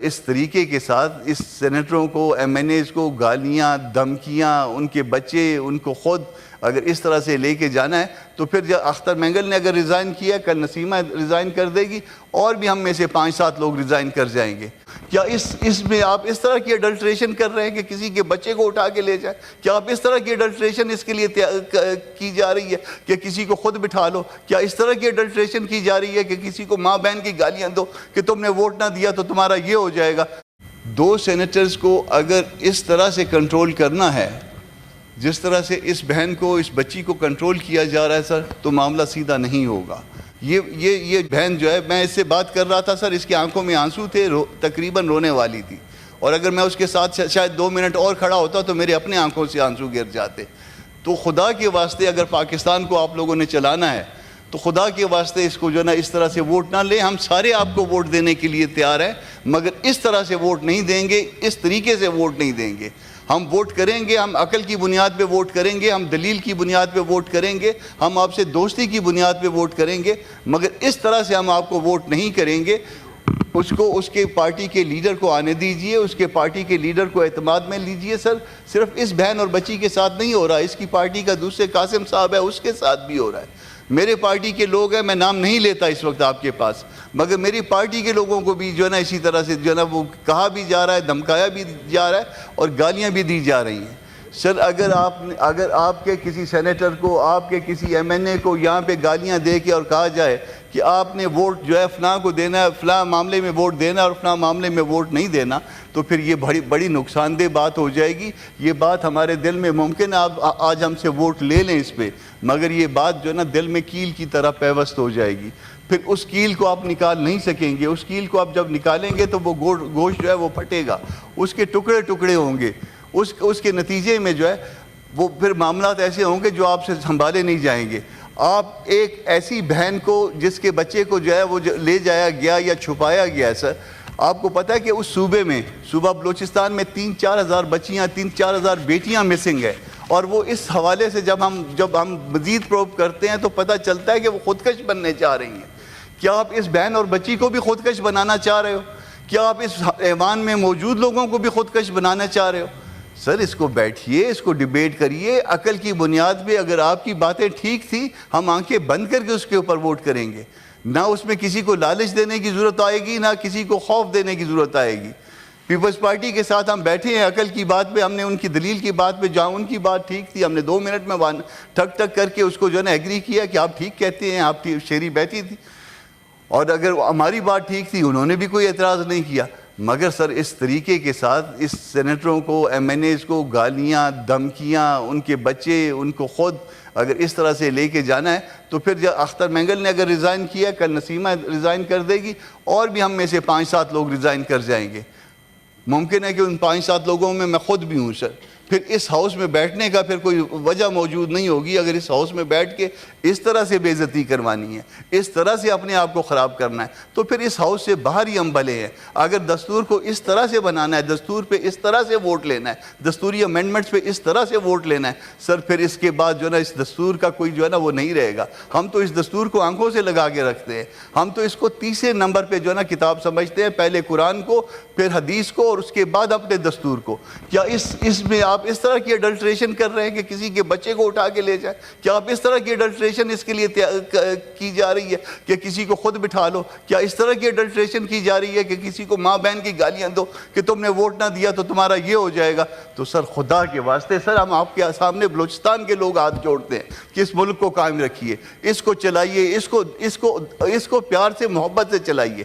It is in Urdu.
اس طریقے کے ساتھ اس سینیٹروں کو، ایم این ایز کو گالیاں، دھمکیاں، ان کے بچے، ان کو خود اگر اس طرح سے لے کے جانا ہے تو پھر جب اختر مینگل نے اگر ریزائن کیا، کل نسیمہ ریزائن کر دے گی اور بھی ہم میں سے 5-7 لوگ ریزائن کر جائیں گے۔ کیا اس میں آپ اس طرح کی اڈلٹریشن کر رہے ہیں کہ کسی کے بچے کو اٹھا کے لے جائیں؟ کیا آپ اس طرح کی اڈلٹریشن اس کے لیے کی جا رہی ہے کہ کسی کو خود بٹھا لو؟ کیا اس طرح کی اڈلٹریشن کی جا رہی ہے کہ کسی کو ماں بہن کی گالیاں دو کہ تم نے ووٹ نہ دیا تو تمہارا یہ ہو جائے گا؟ 2 سینیٹرز کو اگر اس طرح سے کنٹرول کرنا ہے جس طرح سے اس بہن کو، اس بچی کو کنٹرول کیا جا رہا ہے سر، تو معاملہ سیدھا نہیں ہوگا۔ یہ بہن جو ہے، میں اس سے بات کر رہا تھا سر، اس کی آنکھوں میں آنسو تھے، تقریباً رونے والی تھی، اور اگر میں اس کے ساتھ شاید 2 منٹ اور کھڑا ہوتا تو میرے اپنے آنکھوں سے آنسو گر جاتے۔ تو خدا کے واسطے اگر پاکستان کو آپ لوگوں نے چلانا ہے تو خدا کے واسطے اس کو جو ہے نا اس طرح سے ووٹ نہ لیں۔ ہم سارے آپ کو ووٹ دینے کے لیے تیار ہیں، مگر اس طرح سے ووٹ نہیں دیں گے، اس طریقے سے ووٹ نہیں دیں گے۔ ہم ووٹ کریں گے، ہم عقل کی بنیاد پہ ووٹ کریں گے، ہم دلیل کی بنیاد پہ ووٹ کریں گے، ہم آپ سے دوستی کی بنیاد پہ ووٹ کریں گے، مگر اس طرح سے ہم آپ کو ووٹ نہیں کریں گے۔ اس کے پارٹی کے لیڈر کو آنے دیجئے، اس کے پارٹی کے لیڈر کو اعتماد میں لیجئے۔ سر صرف اس بہن اور بچی کے ساتھ نہیں ہو رہا، اس کی پارٹی کا دوسرے قاسم صاحب ہے، اس کے ساتھ بھی ہو رہا ہے۔ میرے پارٹی کے لوگ ہیں، میں نام نہیں لیتا اس وقت آپ کے پاس، مگر میری پارٹی کے لوگوں کو بھی جو ہے نا اسی طرح سے جو ہے نا وہ کہا بھی جا رہا ہے، دھمکایا بھی جا رہا ہے اور گالیاں بھی دی جا رہی ہیں۔ سر اگر آپ کے کسی سینیٹر کو، آپ کے کسی ایم این اے کو یہاں پہ گالیاں دے کے اور کہا جائے کہ آپ نے ووٹ جو ہے فلاں کو دینا ہے، فلاں معاملے میں ووٹ دینا اور فلاں معاملے میں ووٹ نہیں دینا، تو پھر یہ بڑی نقصان دہ بات ہو جائے گی۔ یہ بات ہمارے دل میں، ممکن ہے آپ آج ہم سے ووٹ لے لیں اس پہ، مگر یہ بات جو ہے نا دل میں کیل کی طرح پیوست ہو جائے گی۔ پھر اس کیل کو آپ نکال نہیں سکیں گے۔ اس کیل کو آپ جب نکالیں گے تو وہ گوشت جو ہے وہ پھٹے گا، اس کے ٹکڑے ٹکڑے ہوں گے، اس کے نتیجے میں جو ہے وہ پھر معاملات ایسے ہوں گے جو آپ سے سنبھالے نہیں جائیں گے۔ آپ ایک ایسی بہن کو جس کے بچے کو جو ہے وہ لے جایا گیا یا چھپایا گیا ہے سر، آپ کو پتہ ہے کہ اس صوبے میں، صوبہ بلوچستان میں 3-4 ہزار بچیاں، 3-4 ہزار بیٹیاں مسنگ ہیں، اور وہ اس حوالے سے جب ہم مزید پروب کرتے ہیں تو پتہ چلتا ہے کہ وہ خودکش بننے چاہ رہی ہیں۔ کیا آپ اس بہن اور بچی کو بھی خودکش بنانا چاہ رہے ہو؟ کیا آپ اس ایوان میں موجود لوگوں کو بھی خودکش بنانا چاہ رہے ہو؟ سر اس کو بیٹھیے، اس کو ڈیبیٹ کریے عقل کی بنیاد پہ۔ اگر آپ کی باتیں ٹھیک تھی، ہم آنکھیں بند کر کے اس کے اوپر ووٹ کریں گے۔ نہ اس میں کسی کو لالچ دینے کی ضرورت آئے گی، نہ کسی کو خوف دینے کی ضرورت آئے گی۔ پیپلز پارٹی کے ساتھ ہم بیٹھے ہیں عقل کی بات پہ، ہم نے ان کی دلیل کی بات پہ، جہاں ان کی بات ٹھیک تھی ہم نے 2 منٹ میں ٹھک ٹھک کر کے اس کو جو ہے نا ایگری کیا کہ آپ ٹھیک کہتے ہیں، آپ شیری بیٹھی تھی، اور اگر ہماری بات ٹھیک تھی انہوں نے بھی کوئی اعتراض نہیں کیا۔ مگر سر اس طریقے کے ساتھ اس سینیٹروں کو، ایم این ایز کو گالیاں، دھمکیاں، ان کے بچے، ان کو خود اگر اس طرح سے لے کے جانا ہے تو پھر جب اختر مینگل نے اگر ریزائن کیا، کل نسیمہ ریزائن کر دے گی اور بھی ہم میں سے 5-7 لوگ ریزائن کر جائیں گے۔ ممکن ہے کہ ان 5-7 لوگوں میں خود بھی ہوں سر۔ پھر اس ہاؤس میں بیٹھنے کا پھر کوئی وجہ موجود نہیں ہوگی اگر اس ہاؤس میں بیٹھ کے اس طرح سے بے عزتی کروانی ہے، اس طرح سے اپنے آپ کو خراب کرنا ہے، تو پھر اس ہاؤس سے باہر ہی ہم بھلے ہیں۔ اگر دستور کو اس طرح سے بنانا ہے، دستور پہ اس طرح سے ووٹ لینا ہے، دستوری امینڈمنٹس پہ اس طرح سے ووٹ لینا ہے، سر پھر اس کے بعد جو ہے نا اس دستور کا کوئی جو ہے نا وہ نہیں رہے گا۔ ہم تو اس دستور کو آنکھوں سے لگا کے رکھتے ہیں، ہم تو اس کو 30 نمبر پہ جو ہے نا کتاب سمجھتے ہیں، پہلے قرآن کو، پھر حدیث کو، اور اس کے بعد اپنے دستور کو۔ کیا اس میں آپ اس طرح کی اڈلٹریشن کر رہے ہیں کہ کسی کے بچے کو اٹھا کے لے جائیں؟ کیا آپ اس طرح کی اڈلٹریشن اس کے لیے کی جا رہی ہے کہ کسی کو خود بٹھا لو؟ کیا اس طرح کی اڈلٹریشن کی جا رہی ہے کہ کسی کو ماں بہن کی گالیاں دو کہ تم نے ووٹ نہ دیا تو تمہارا یہ ہو جائے گا؟ تو سر خدا کے واسطے سر ہم آپ کے سامنے بلوچستان کے لوگ ہاتھ جوڑتے ہیں کہ اس ملک کو قائم رکھیے، اس کو چلائیے، اس کو پیار سے، محبت سے چلائیے۔